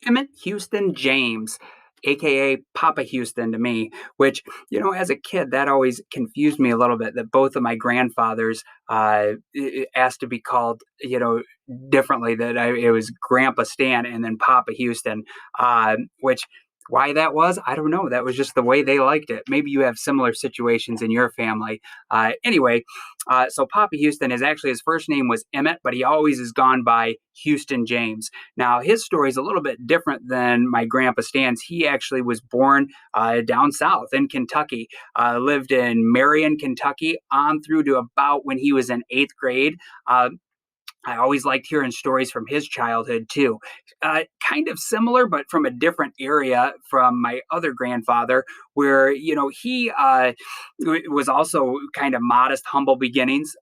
Emmett Houston James, aka Papa Houston to me, which, as a kid, that always confused me a little bit that both of my grandfathers asked to be called, differently, that it was Grandpa Stan and then Papa Houston, which why that was, I don't know. That was just the way they liked it. Maybe you have similar situations in your family. Anyway, so Papa Houston is actually his first name was Emmett, but he always has gone by Houston James. Now, his story is a little bit different than my grandpa Stan's. He actually was born down south in Kentucky, lived in Marion, Kentucky, on through to about when he was in eighth grade. I always liked hearing stories from his childhood too. Kind of similar, but from a different area from my other grandfather, where he was also kind of modest, humble beginnings.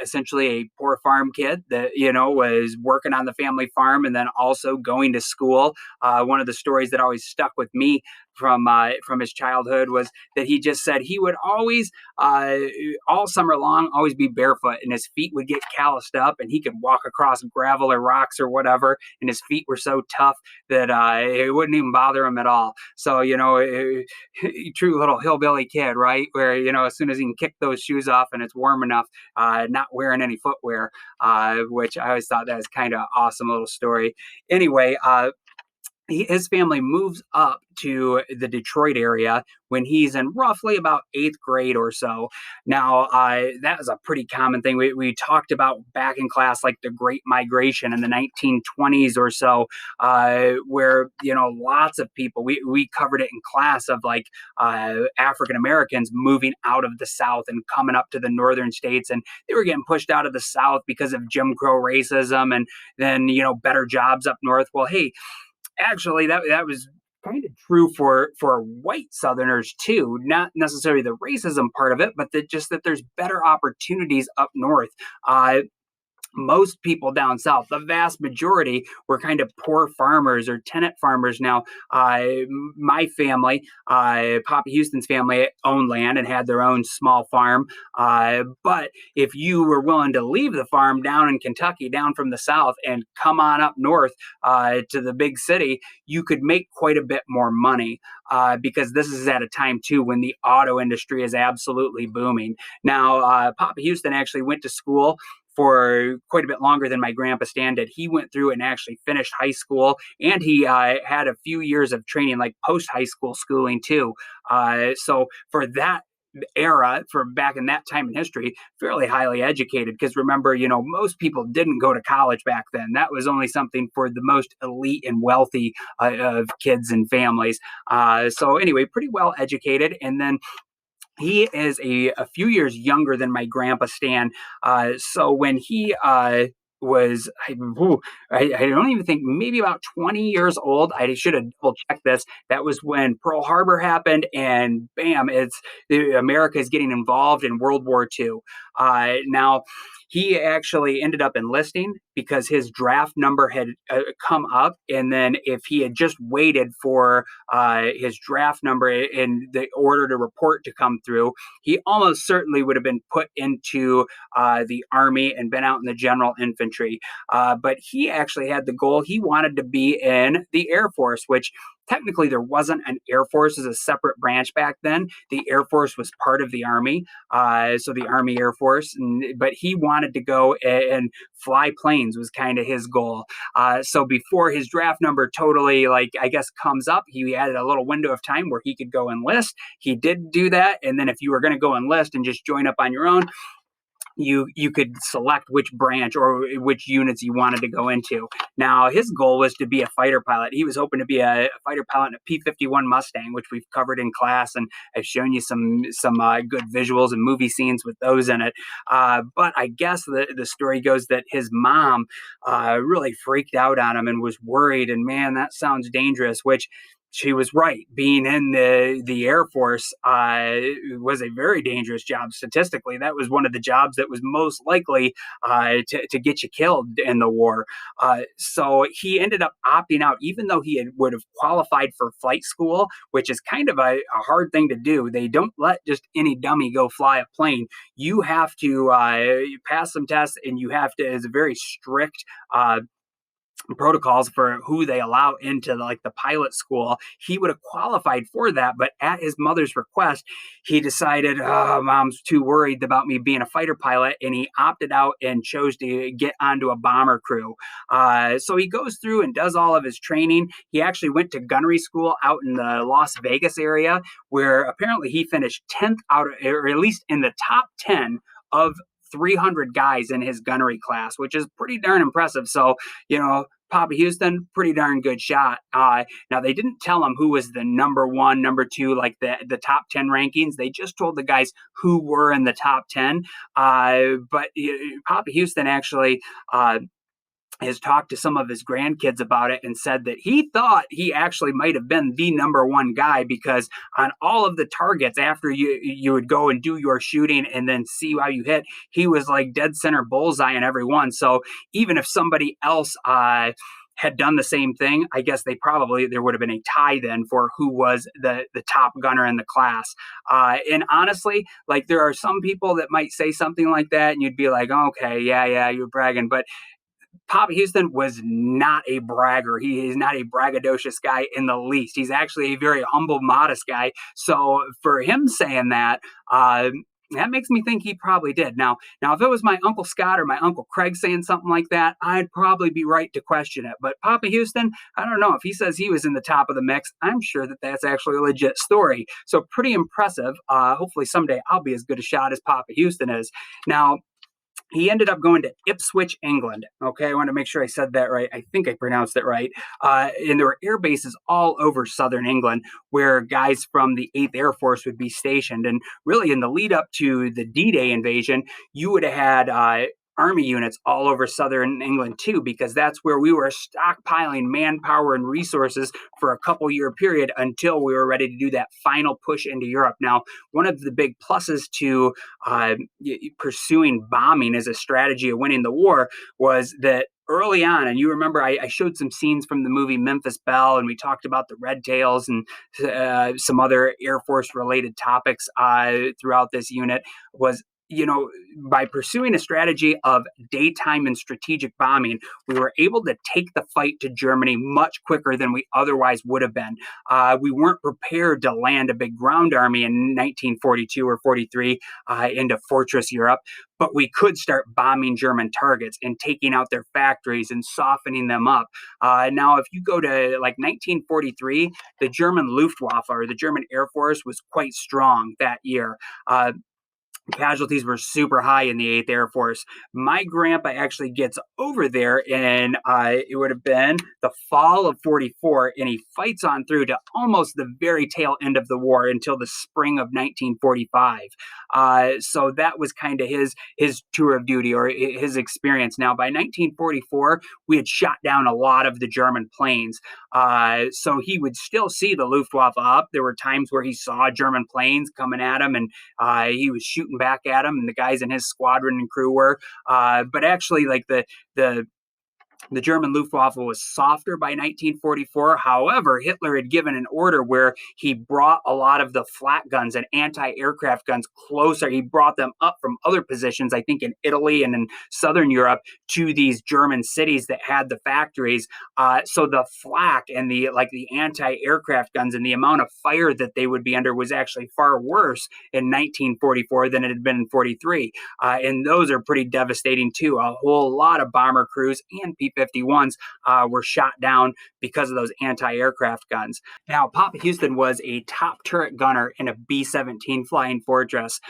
Essentially, a poor farm kid that was working on the family farm and then also going to school. One of the stories that always stuck with me from his childhood was that he just said he would always all summer long always be barefoot and his feet would get calloused up and he could walk across gravel or rocks or whatever and his feet were so tough that it wouldn't even bother him at all. So true little hillbilly kid, right, where as soon as he can kick those shoes off and it's warm enough, not wearing any footwear, which I always thought that was kind of awesome little story. Anyway, his family moves up to the Detroit area when he's in roughly about eighth grade or so. Now, that is a pretty common thing. We talked about back in class, like the Great Migration in the 1920s or so, where, lots of people, we covered it in class of like African Americans moving out of the South and coming up to the northern states. And they were getting pushed out of the South because of Jim Crow racism and then, better jobs up north. Well, hey, actually that was kind of true for white southerners too, not necessarily the racism part of it, but just that there's better opportunities up north. Most people down south, the vast majority, were kind of poor farmers or tenant farmers. Now, my family, Papa Houston's family, owned land and had their own small farm. But if you were willing to leave the farm down in Kentucky, down from the south, and come on up north to the big city, you could make quite a bit more money because this is at a time, too, when the auto industry is absolutely booming. Now, Papa Houston actually went to school for quite a bit longer than my grandpa Stan did. He went through and actually finished high school, and he had a few years of training, like post-high school schooling too. So for that era, for back in that time in history, fairly highly educated, because remember, most people didn't go to college back then. That was only something for the most elite and wealthy of kids and families. So anyway, pretty well educated. And then he is a few years younger than my grandpa Stan. So when he was, I don't even think, maybe about 20 years old. I should have double checked this. That was when Pearl Harbor happened, and bam, America is getting involved in World War II. Now, he actually ended up enlisting because his draft number had come up. And then if he had just waited for his draft number in the order to report to come through, he almost certainly would have been put into the Army and been out in the general infantry. But he actually had the goal. He wanted to be in the Air Force, which technically there wasn't an Air Force as a separate branch back then. The Air Force was part of the Army, so the Army Air Force. But he wanted to go and fly planes was kind of his goal. So before his draft number totally, like, I guess, comes up, he added a little window of time where he could go enlist. He did do that. And then if you were going to go enlist and just join up on your own, you could select which branch or which units you wanted to go into. Now, his goal was to be a fighter pilot. He was hoping to be a fighter pilot in a P-51 Mustang, which we've covered in class, and I've shown you some good visuals and movie scenes with those in it. But I guess the story goes that his mom really freaked out on him and was worried, and man, that sounds dangerous, which she was right. Being in the Air Force was a very dangerous job. Statistically, that was one of the jobs that was most likely to get you killed in the war. So he ended up opting out, even though would have qualified for flight school, which is kind of a hard thing to do. They don't let just any dummy go fly a plane. You have to pass some tests, and you have to, it's a very strict protocols for who they allow into like the pilot school. He would have qualified for that, but at his mother's request, he decided, oh, mom's too worried about me being a fighter pilot, and he opted out and chose to get onto a bomber crew. So he goes through and does all of his training. He actually went to gunnery school out in the Las Vegas area, where apparently he finished 10th out, or at least in the top 10 of 300 guys in his gunnery class, which is pretty darn impressive. So, Papa Houston, pretty darn good shot. Now they didn't tell him who was the number one, number two, like the top 10 rankings. They just told the guys who were in the top 10. But Papa Houston actually has talked to some of his grandkids about it and said that he thought he actually might have been the number one guy, because on all of the targets after you would go and do your shooting and then see how you hit, he was like dead center bullseye in every one. So even if somebody else had done the same thing, I guess there would have been a tie then for who was the top gunner in the class. And honestly, like, there are some people that might say something like that and you'd be like, okay, yeah, you're bragging. But Papa Houston was not a bragger. He is not a braggadocious guy in the least. He's actually a very humble, modest guy. So for him saying that makes me think he probably did. Now, if it was my Uncle Scott or my Uncle Craig saying something like that, I'd probably be right to question it. But Papa Houston, I don't know. If he says he was in the top of the mix, I'm sure that that's actually a legit story. So pretty impressive. Hopefully someday I'll be as good a shot as Papa Houston is. Now, he ended up going to Ipswich, England. Okay, I want to make sure I said that right. I think I pronounced it right. And there were air bases all over southern England where guys from the 8th Air Force would be stationed. And really, in the lead up to the D-Day invasion, you would have had army units all over southern England too, because that's where we were stockpiling manpower and resources for a couple year period until we were ready to do that final push into Europe. Now, one of the big pluses to pursuing bombing as a strategy of winning the war was that early on, and you remember I showed some scenes from the movie Memphis Belle, and we talked about the Red Tails and some other Air Force related topics throughout this unit, was, by pursuing a strategy of daytime and strategic bombing, we were able to take the fight to Germany much quicker than we otherwise would have been. We weren't prepared to land a big ground army in 1942 or 43 into Fortress Europe, but we could start bombing German targets and taking out their factories and softening them up. Now, if you go to like 1943, the German Luftwaffe, or the German Air Force, was quite strong that year. Casualties were super high in the 8th Air Force. My grandpa actually gets over there, and it would have been the fall of 44, and he fights on through to almost the very tail end of the war until the spring of 1945. So that was kind of his tour of duty, or his experience. Now, by 1944, we had shot down a lot of the German planes. So he would still see the Luftwaffe up. There were times where he saw German planes coming at him, and he was shooting back at him, and the guys in his squadron and crew were. But actually, like the German Luftwaffe was softer by 1944. However, Hitler had given an order where he brought a lot of the flat guns and anti-aircraft guns closer. He brought them up from other positions, I think in Italy and in southern Europe, to these German cities that had the factories. So the flak and the anti-aircraft guns and the amount of fire that they would be under was actually far worse in 1944 than it had been in 43. And those are pretty devastating too. A whole lot of bomber crews and P-51s were shot down because of those anti-aircraft guns. Now, Papa Houston was a top turret gunner in a B-17 Flying Fortress.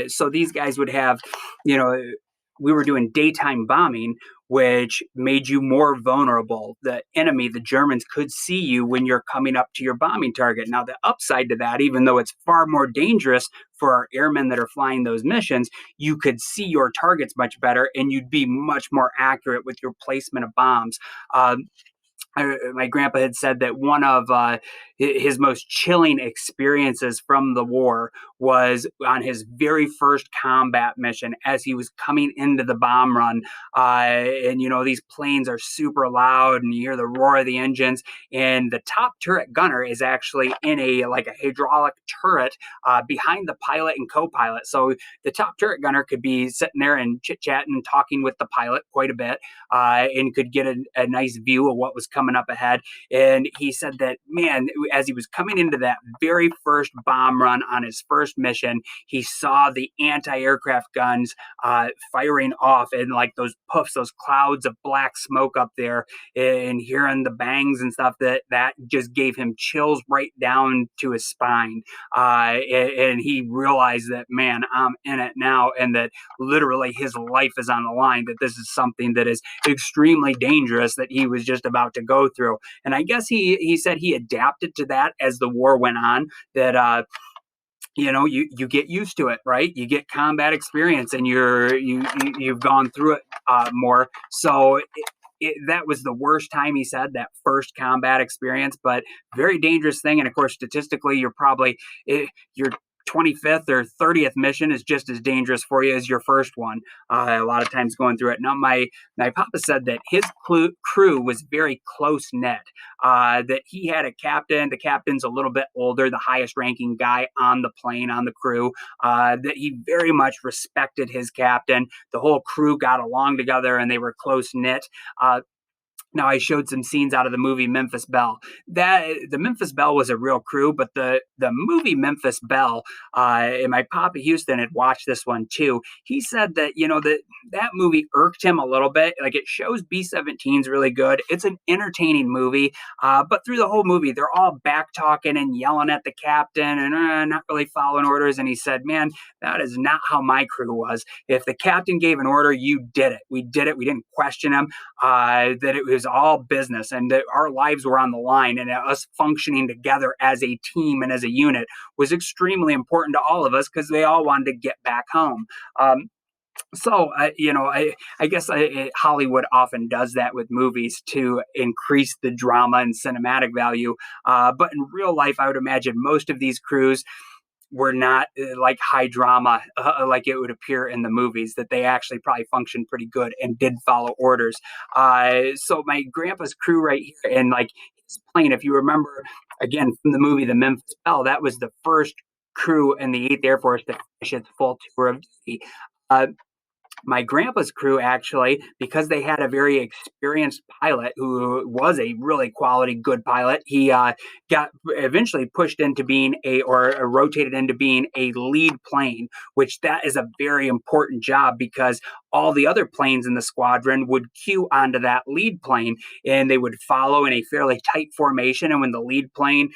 So these guys would have, we were doing daytime bombing, which made you more vulnerable. The enemy, the Germans, could see you when you're coming up to your bombing target. Now, the upside to that, even though it's far more dangerous for our airmen that are flying those missions, you could see your targets much better, and you'd be much more accurate with your placement of bombs. my grandpa had said that one of his most chilling experiences from the war was on his very first combat mission as he was coming into the bomb run. And, these planes are super loud and you hear the roar of the engines. And the top turret gunner is actually in like a hydraulic turret behind the pilot and co pilot. So the top turret gunner could be sitting there and chit chatting and talking with the pilot quite a bit and could get a nice view of what was coming up ahead. And he said that, man, as he was coming into that very first bomb run on his first mission, he saw the anti aircraft guns firing off and like those puffs, those clouds of black smoke up there, and hearing the bangs and stuff that just gave him chills right down to his spine. And he realized that, man, I'm in it now, and that literally his life is on the line, that this is something that is extremely dangerous that he was just about to go through. And I guess he said he adapted to that as the war went on, that you get used to it, right? You get combat experience and you've gone through it more. So that was the worst time, he said, that first combat experience, but very dangerous thing. And of course, statistically, your 25th or 30th mission is just as dangerous for you as your first one. A lot of times going through it. Now, my papa said that his crew was very close knit. That he had a captain. The captain's a little bit older, the highest ranking guy on the plane, on the crew. That he very much respected his captain. The whole crew got along together and they were close knit. Now, I showed some scenes out of the movie Memphis Belle. That the Memphis Belle was a real crew, but the movie Memphis Belle, and my papa Houston had watched this one too. He said that that movie irked him a little bit. Like, it shows B-17's really good. It's an entertaining movie, but through the whole movie, they're all back talking and yelling at the captain and not really following orders. And he said, "Man, that is not how my crew was. If the captain gave an order, you did it. We did it. We didn't question him. That it was all business and that our lives were on the line, and us functioning together as a team and as a unit was extremely important to all of us because they all wanted to get back home." I guess Hollywood often does that with movies to increase the drama and cinematic value. But in real life, I would imagine most of these crews were not like high drama like it would appear in the movies, that they actually probably functioned pretty good and did follow orders. So my grandpa's crew right here, and like his plane, if you remember again from the movie The Memphis Belle, that was the first crew in the 8th Air Force to finish its full tour of duty. Uh, my grandpa's crew, actually, because they had a very experienced pilot who was a really quality good pilot, he got eventually pushed into being or rotated into being a lead plane, which that is a very important job because all the other planes in the squadron would queue onto that lead plane and they would follow in a fairly tight formation. And when the lead plane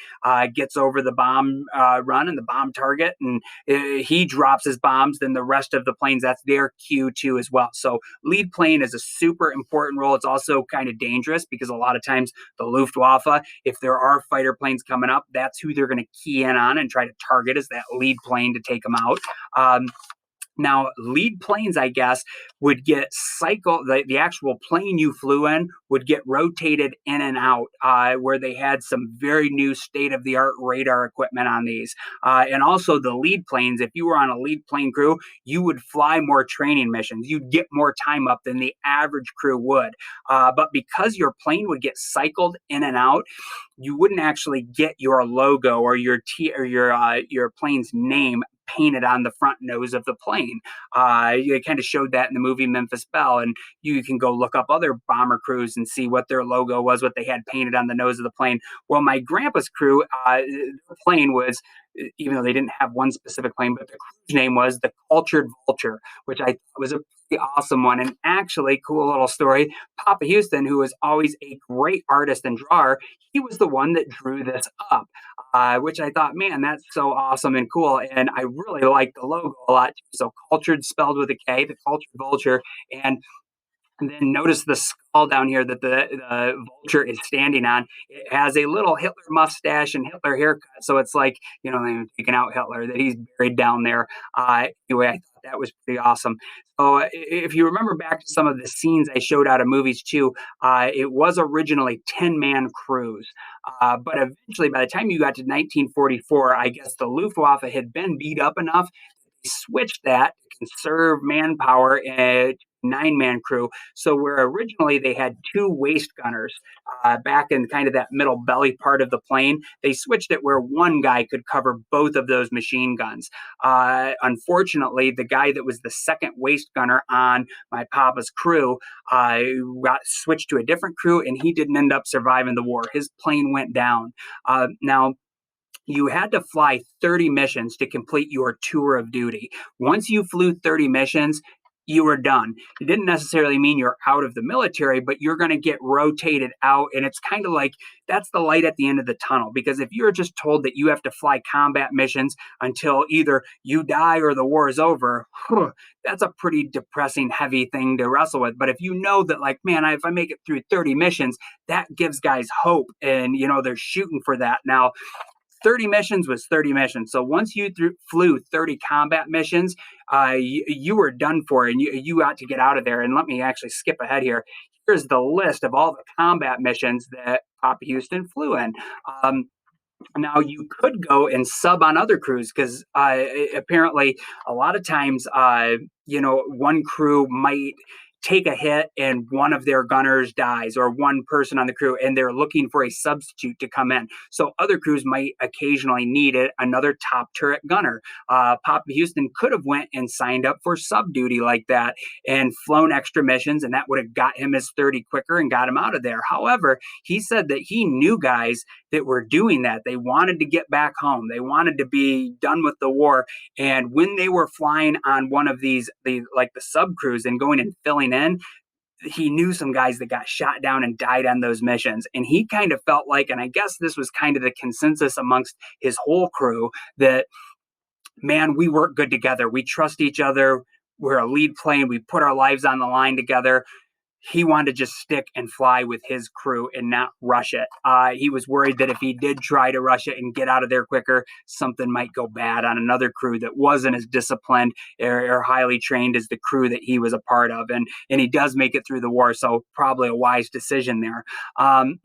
gets over the bomb run and the bomb target, and he drops his bombs, then the rest of the planes, that's their cue too as well. So lead plane is a super important role. It's also kind of dangerous because a lot of times the Luftwaffe, if there are fighter planes coming up, that's who they're going to key in on and try to target, is that lead plane to take them out. Now, lead planes, I guess, would get cycle. The actual plane you flew in would get rotated in and out, where they had some very new state of the art radar equipment on these. And also the lead planes, if you were on a lead plane crew, you would fly more training missions. You'd get more time up than the average crew would. But because your plane would get cycled in and out, you wouldn't actually get your logo or your plane's name painted on the front nose of the plane. They kind of showed that in the movie Memphis Belle, and you can go look up other bomber crews and see what their logo was, what they had painted on the nose of the plane. Well, my grandpa's crew, the plane was, even though they didn't have one specific plane, but the crew's name was the Cultured Vulture, which I thought was a pretty awesome one. And actually, cool little story, Papa Houston, who was always a great artist and drawer, he was the one that drew this up, which I thought, man, that's so awesome and cool. And I really like the logo a lot too. So cultured spelled with a K, the Cultured Vulture. And And then notice the skull down here that the vulture is standing on. It has a little Hitler mustache and Hitler haircut. So it's like, they've taken out Hitler, that he's buried down there. Anyway, I thought that was pretty awesome. So if you remember back to some of the scenes I showed out of movies too, it was originally 10-man crews. But eventually, by the time you got to 1944, I guess the Luftwaffe had been beat up enough switched that to conserve manpower and 9-man crew. So where originally they had two waist gunners back in kind of that middle belly part of the plane, they switched it where one guy could cover both of those machine guns. Unfortunately, the guy that was the second waist gunner on my papa's crew uh, got switched to a different crew, and he didn't end up surviving the war. His plane went down. Now, you had to fly 30 missions to complete your tour of duty. Once you flew 30 missions, you were done. It didn't necessarily mean you're out of the military, but you're going to get rotated out. And it's kind of like that's the light at the end of the tunnel. Because if you're just told that you have to fly combat missions until either you die or the war is over, that's a pretty depressing, heavy thing to wrestle with. But if you know that, like, man, if I make it through 30 missions, that gives guys hope. And, they're shooting for that. Now, 30 missions was 30 missions. So once you flew 30 combat missions, you were done for and you got to get out of there. And let me actually skip ahead here. Here's the list of all the combat missions that Papa Houston flew in. Um, Now you could go and sub on other crews because apparently a lot of times, one crew might take a hit and one of their gunners dies or one person on the crew and they're looking for a substitute to come in. So other crews might occasionally need another top turret gunner. Papa Houston could have went and signed up for sub duty like that and flown extra missions, and that would have got him his 30 quicker and got him out of there. However, he said that he knew guys that were doing that. They wanted to get back home. They wanted to be done with the war. And when they were flying on one of these, like the sub crews and going and filling in, he knew some guys that got shot down and died on those missions. And he kind of felt like, and I guess this was kind of the consensus amongst his whole crew, that, man, we work good together. We trust each other. We're a lead plane. We put our lives on the line together. He wanted to just stick and fly with his crew and not rush it. He was worried that if he did try to rush it and get out of there quicker, something might go bad on another crew that wasn't as disciplined or highly trained as the crew that he was a part of. And he does make it through the war, so probably a wise decision there. Um,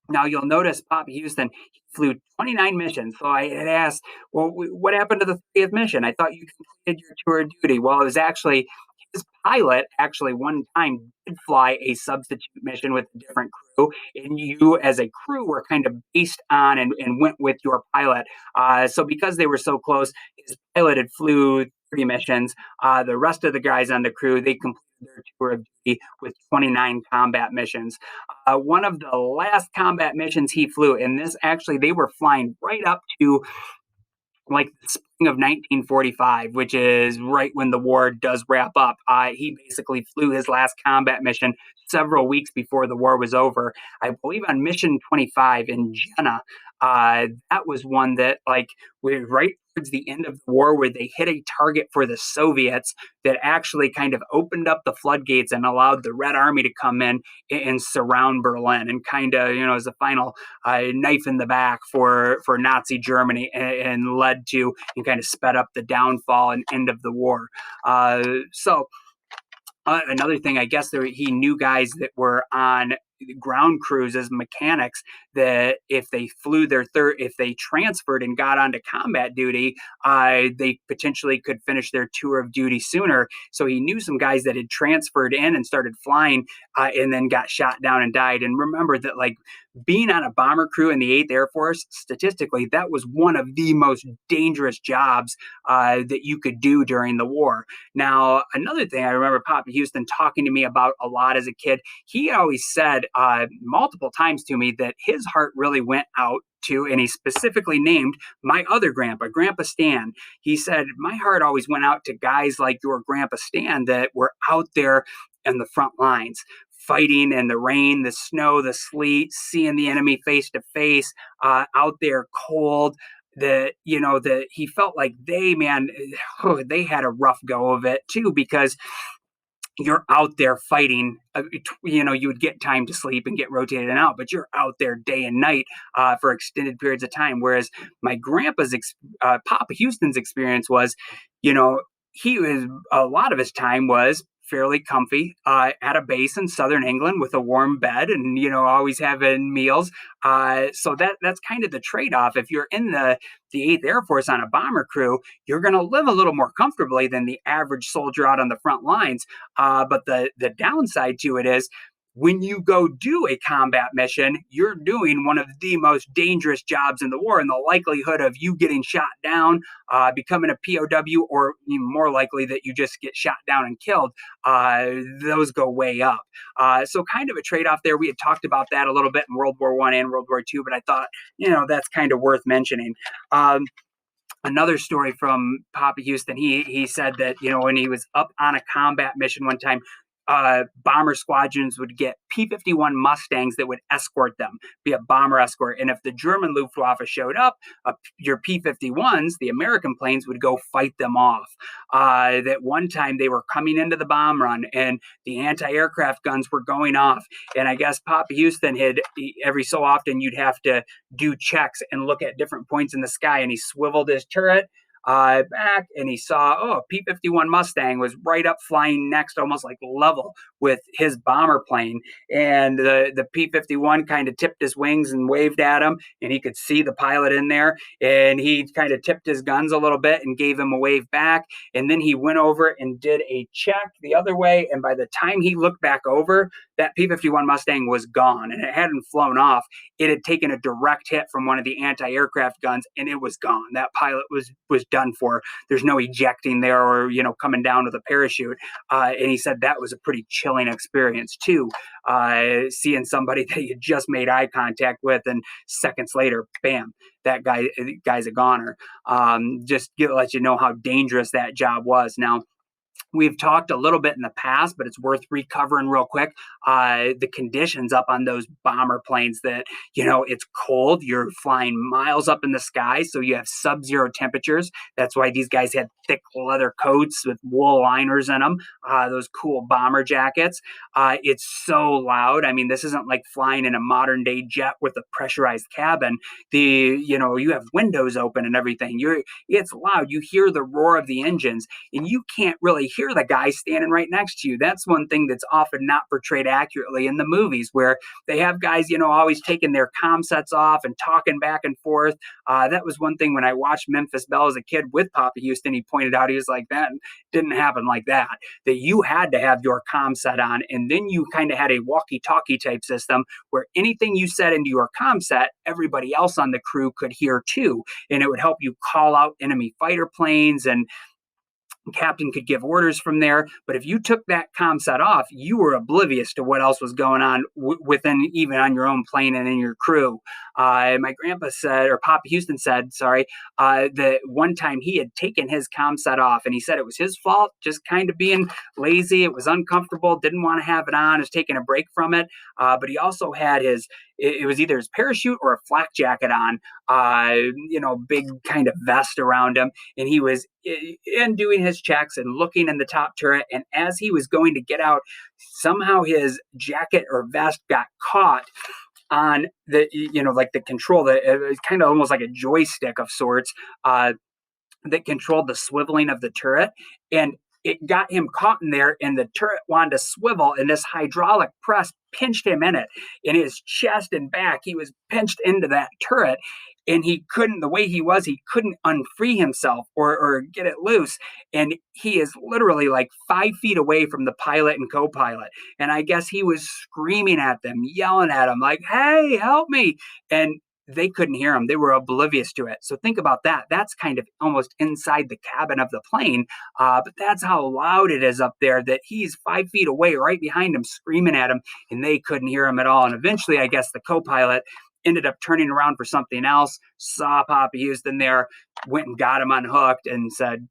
Now you'll notice Papa Houston flew 29 missions. So I had asked, well, what happened to the 30th mission? I thought you completed your tour of duty. Well, it was actually his pilot actually one time did fly a substitute mission with a different crew, and you as a crew were kind of based on and went with your pilot. So because they were so close, his pilot had flew 30 missions. The rest of the guys on the crew, they completed their tour of duty with 29 combat missions. One of the last combat missions he flew, and this actually, they were flying right up to like the spring of 1945, which is right when the war does wrap up. He basically flew his last combat mission several weeks before the war was over. I believe on mission 25 in Jena. That was one that, like, we're right towards the end of the war where they hit a target for the Soviets that actually kind of opened up the floodgates and allowed the Red Army to come in and surround Berlin and kind of, as a final knife in the back for Nazi Germany and led to and kind of sped up the downfall and end of the war. Another thing, I guess he knew guys that were on ground crews as mechanics that if they flew if they transferred and got onto combat duty, they potentially could finish their tour of duty sooner. So he knew some guys that had transferred in and started flying and then got shot down and died. And remember that, like, being on a bomber crew in the 8th Air Force, statistically, that was one of the most dangerous jobs that you could do during the war. Now, another thing I remember Papa Houston talking to me about a lot as a kid, he always said multiple times to me that his heart really went out to, and he specifically named my other grandpa, Grandpa Stan. He said, my heart always went out to guys like your Grandpa Stan that were out there in the front lines, fighting in the rain, the snow, the sleet, seeing the enemy face to face, out there cold. That he felt like they had a rough go of it too, because you're out there fighting. You would get time to sleep and get rotated out, but you're out there day and night for extended periods of time. Whereas my grandpa's, Papa Houston's experience was, you know, he was a lot of his time was fairly comfy at a base in southern England with a warm bed and always having meals. So that's kind of the trade off. If you're in the Eighth Air Force on a bomber crew, you're going to live a little more comfortably than the average soldier out on the front lines. But the downside to it is when you go do a combat mission, you're doing one of the most dangerous jobs in the war, and the likelihood of you getting shot down, becoming a POW, or even more likely that you just get shot down and killed, those go way up. So kind of a trade-off there. We had talked about that a little bit in World War I and World War II, but I thought, that's kind of worth mentioning. Another story from Papa Houston. He said that when he was up on a combat mission one time, bomber squadrons would get P-51 Mustangs that would escort them, be a bomber escort. And if the German Luftwaffe showed up, your P-51s, the American planes, would go fight them off. That one time they were coming into the bomb run and the anti-aircraft guns were going off. And I guess Papa Houston had, every so often you'd have to do checks and look at different points in the sky, and he swiveled his turret back, and he saw, a P-51 Mustang was right up flying next, almost like level with his bomber plane. And the P-51 kind of tipped his wings and waved at him, and he could see the pilot in there. And he kind of tipped his guns a little bit and gave him a wave back. And then he went over and did a check the other way. And by the time he looked back over, that P-51 Mustang was gone, and it hadn't flown off. It had taken a direct hit from one of the anti-aircraft guns, and it was gone. That pilot was done for. There's no ejecting there or coming down with a parachute. And he said that was a pretty chilling experience too, seeing somebody that you just made eye contact with, and seconds later, bam, that guy's a goner. Just to let you know how dangerous that job was. Now, we've talked a little bit in the past, but it's worth recovering real quick. The conditions up on those bomber planes that, it's cold. You're flying miles up in the sky, so you have sub-zero temperatures. That's why these guys had thick leather coats with wool liners in them, those cool bomber jackets. It's so loud. I mean, this isn't like flying in a modern day jet with a pressurized cabin. You have windows open and everything. It's loud. You hear the roar of the engines, and you can't really hear the guy standing right next to you. That's one thing that's often not portrayed accurately in the movies, where they have guys, always taking their comm sets off and talking back and forth. That was one thing when I watched Memphis Belle as a kid with Papa Houston. He pointed out, he was like, that didn't happen like that. That you had to have your comm set on, and then you kind of had a walkie-talkie type system where anything you said into your comm set, everybody else on the crew could hear too, and it would help you call out enemy fighter planes, and captain could give orders from there. But if you took that comm set off, you were oblivious to what else was going on within, even on your own plane and in your crew. My grandpa said, or Papa Houston said, sorry, that one time he had taken his comm set off, and he said it was his fault, just kind of being lazy. It was uncomfortable, didn't want to have it on, was taking a break from it. But he also had it was either his parachute or a flak jacket on, big kind of vest around him. And he was in doing his checks and looking in the top turret. And as he was going to get out, somehow his jacket or vest got caught on like the control, that it was kind of almost like a joystick of sorts, that controlled the swiveling of the turret. And it got him caught in there, and the turret wanted to swivel, and this hydraulic press pinched him in it. In his chest and back, he was pinched into that turret, and he couldn't, the way he was, he couldn't unfree himself or get it loose. And he is literally like 5 feet away from the pilot and co-pilot. And I guess he was screaming at them, yelling at them like, hey, help me. And they couldn't hear him. They were oblivious to it. So think about that. That's kind of almost inside the cabin of the plane. But that's how loud it is up there, that he's 5 feet away, right behind him, screaming at him, and they couldn't hear him at all. And eventually, I guess the co-pilot ended up turning around for something else, saw Papa Houston there, went and got him unhooked and said,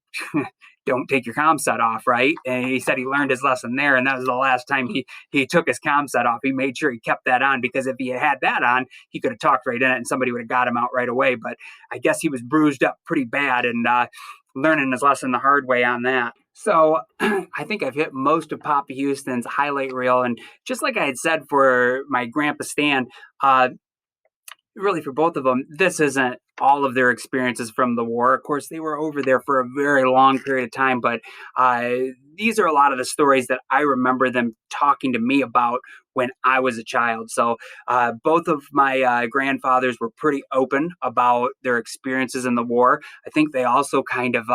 don't take your comm set off, right? And he said he learned his lesson there, and that was the last time he took his comm set off. He made sure he kept that on, because if he had that on, he could have talked right in it and somebody would have got him out right away. But I guess he was bruised up pretty bad, and learning his lesson the hard way on that. So I think I've hit most of Papa Houston's highlight reel, and just like I had said for my grandpa Stan, uh, really for both of them, this isn't all of their experiences from the war. Of course, they were over there for a very long period of time, but uh, these are a lot of the stories that I remember them talking to me about when I was a child. So both of my grandfathers were pretty open about their experiences in the war. I think they also kind of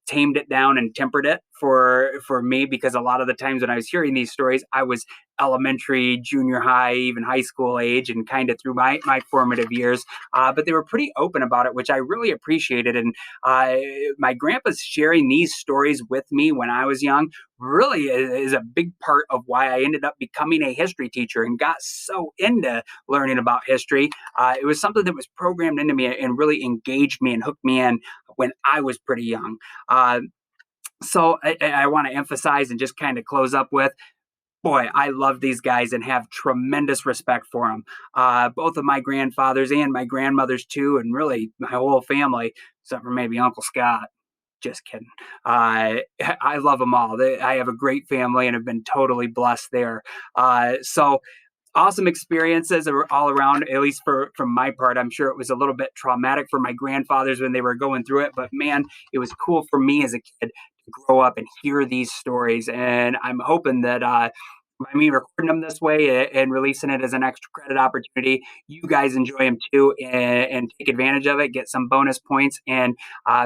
tamed it down and tempered it for me, because a lot of the times when I was hearing these stories, I was elementary, junior high, even high school age, and kind of through my formative years. But they were pretty open about it, which I really appreciated. And uh, my grandpa's sharing these stories with me when I was young really is a big part of why I ended up becoming a history teacher and got so into learning about history. It was something that was programmed into me and really engaged me and hooked me in when I was pretty young. Uh, so I want to emphasize and just kind of close up with, boy, I love these guys and have tremendous respect for them. Both of my grandfathers and my grandmothers too, and really my whole family, except for maybe Uncle Scott. Just kidding. I love them all. I have a great family and have been totally blessed there. So awesome experiences all around, at least from my part. I'm sure it was a little bit traumatic for my grandfathers when they were going through it, but man, it was cool for me as a kid to grow up and hear these stories. And I'm hoping that by me recording them this way and releasing it as an extra credit opportunity, you guys enjoy them too, and take advantage of it, get some bonus points, and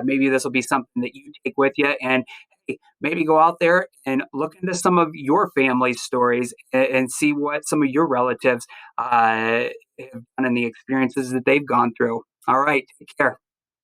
maybe this will be something that you take with you. And hey, maybe go out there and look into some of your family's stories and see what some of your relatives have done and the experiences that they've gone through. All right, take care.